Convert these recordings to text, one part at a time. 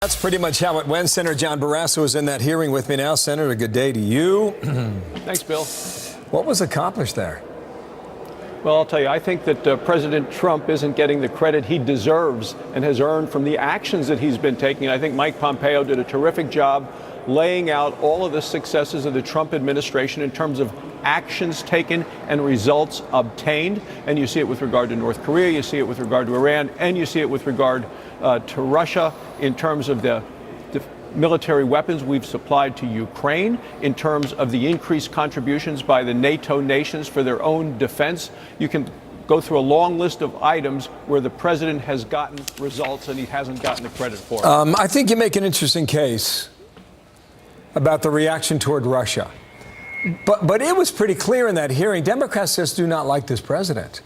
That's pretty much how it went. Senator John Barrasso is in that hearing with me now. Senator, good day to you. Thanks, Bill. What was accomplished there? Well, I'll tell you, I think that President Trump isn't getting the credit he deserves and has earned from the actions that he's been taking. I think Mike Pompeo did a terrific job laying out all of the successes of the Trump administration in terms of actions taken and results obtained. And you see it with regard to North Korea, you see it with regard to Iran, and you see it with regard to Russia in terms of the military weapons we've supplied to Ukraine, in terms of the increased contributions by the NATO nations for their own defense. You can go through a long list of items where the president has gotten results and he hasn't gotten the credit for it. I think you make an interesting case about the reaction toward Russia. But it was pretty clear in that hearing, Democrats just do not like this president.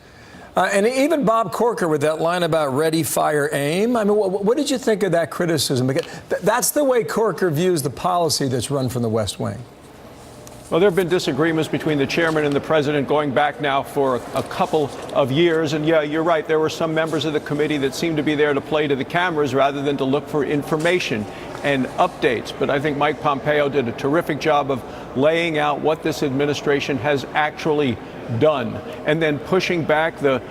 And even Bob Corker with that line about ready, fire, aim. I mean, what did you think of that criticism? Because that's the way Corker views the policy that's run from the West Wing. Well, there have been disagreements between the chairman and the president going back now for a couple of years. And yeah, you're right. There were some members of the committee that seemed to be there to play to the cameras rather than to look for information and updates. But I think Mike Pompeo did a terrific job of laying out what this administration has actually done, and then pushing back the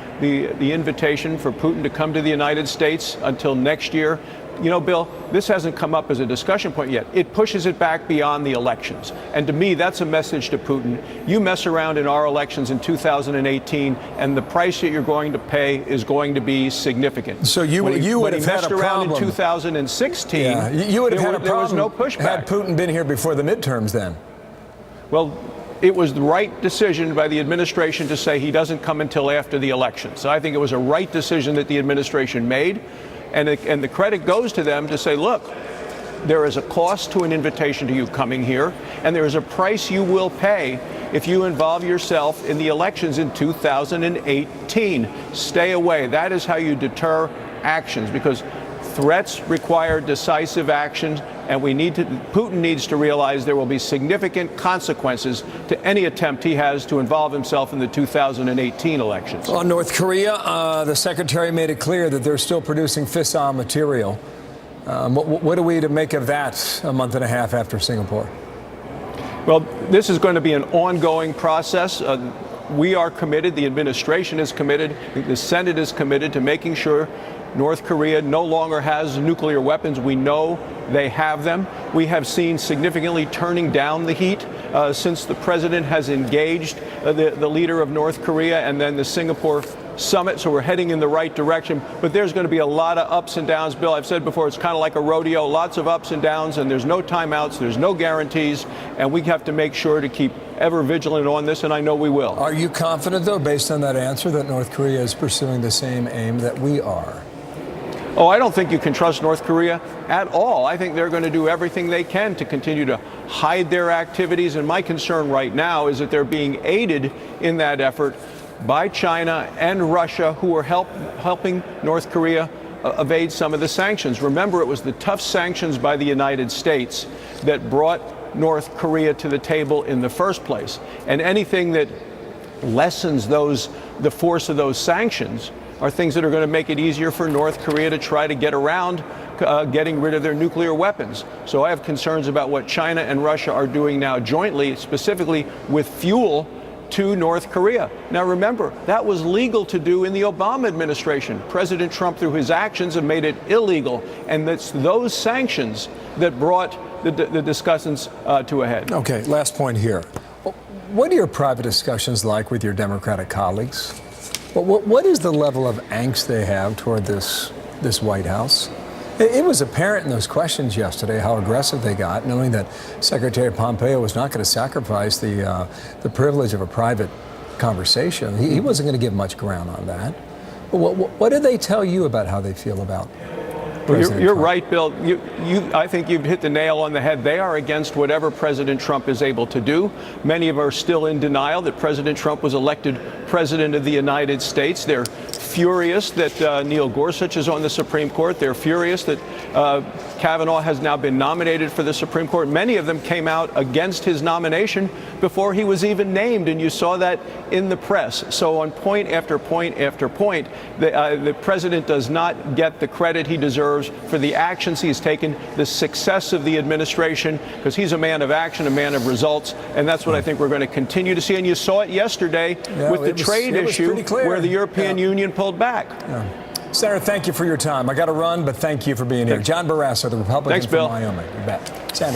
invitation for Putin to come to the United States until next year. You know, Bill, this hasn't come up as a discussion point yet. It pushes it back beyond the elections. And to me, that's a message to Putin. You mess around in our elections in 2018, and the price that you're going to pay is going to be significant. So you would have had a problem. When he messed around in 2016, yeah, you would have had a problem. There was no pushback. Had Putin been here before the midterms then? Well, it was the right decision by the administration to say he doesn't come until after the election. So I think it was a right decision that the administration made. And the credit goes to them to say, look, there is a cost to an invitation to you coming here, and there is a price you will pay if you involve yourself in the elections in 2018. Stay away. That is how you deter actions, because threats require decisive action, and Putin needs to realize there will be significant consequences to any attempt he has to involve himself in the 2018 elections. On North Korea, the secretary made it clear that they're still producing fissile material. What are we to make of that a month and a half after Singapore? Well, this is going to be an ongoing process. We are committed, the administration is committed, the Senate is committed to making sure North Korea no longer has nuclear weapons. We know they have them. We have seen significantly turning down the heat since the president has engaged the leader of North Korea and then the Singapore summit. So we're heading in the right direction. But there's going to be a lot of ups and downs. Bill, I've said before, it's kind of like a rodeo, lots of ups and downs, and there's no timeouts, there's no guarantees, and we have to make sure to keep ever vigilant on this, and I know we will. Are you confident, though, based on that answer, that North Korea is pursuing the same aim that we are? Oh, I don't think you can trust North Korea at all. I think they're going to do everything they can to continue to hide their activities. And my concern right now is that they're being aided in that effort by China and Russia, who are helping North Korea evade some of the sanctions. Remember, it was the tough sanctions by the United States that brought North Korea to the table in the first place. And anything that lessens the force of those sanctions are things that are going to make it easier for North Korea to try to get around getting rid of their nuclear weapons. So I have concerns about what China and Russia are doing now jointly, specifically with fuel to North Korea. Now, remember, that was legal to do in the Obama administration. President Trump, through his actions, have made it illegal. And it's those sanctions that brought the discussions to a head. Okay, last point here. What are your private discussions like with your Democratic colleagues? What is the level of angst they have toward this White House? It was apparent in those questions yesterday how aggressive they got, knowing that Secretary Pompeo was not going to sacrifice the privilege of a private conversation. He wasn't going to give much ground on that. What did they tell you about how they feel about President You're Trump? right, Bill. I think you've hit the nail on the head. They are against whatever President Trump is able to do. Many of them are still in denial that President Trump was elected president of the United States. They're furious that Neil Gorsuch is on the Supreme Court. They're furious that Kavanaugh has now been nominated for the Supreme Court. Many of them came out against his nomination before he was even named, and you saw that in the press. So on point after point after point, the president does not get the credit he deserves for the actions he's taken, the success of the administration, because he's a man of action, a man of results, and that's what I think we're going to continue to see. And you saw it yesterday with the trade issue where the European Union pulled back. Senator, thank you for your time. I got to run, but thank you for being here. John Barrasso, the Republican Thanks, Bill. from Wyoming. You bet. Senator.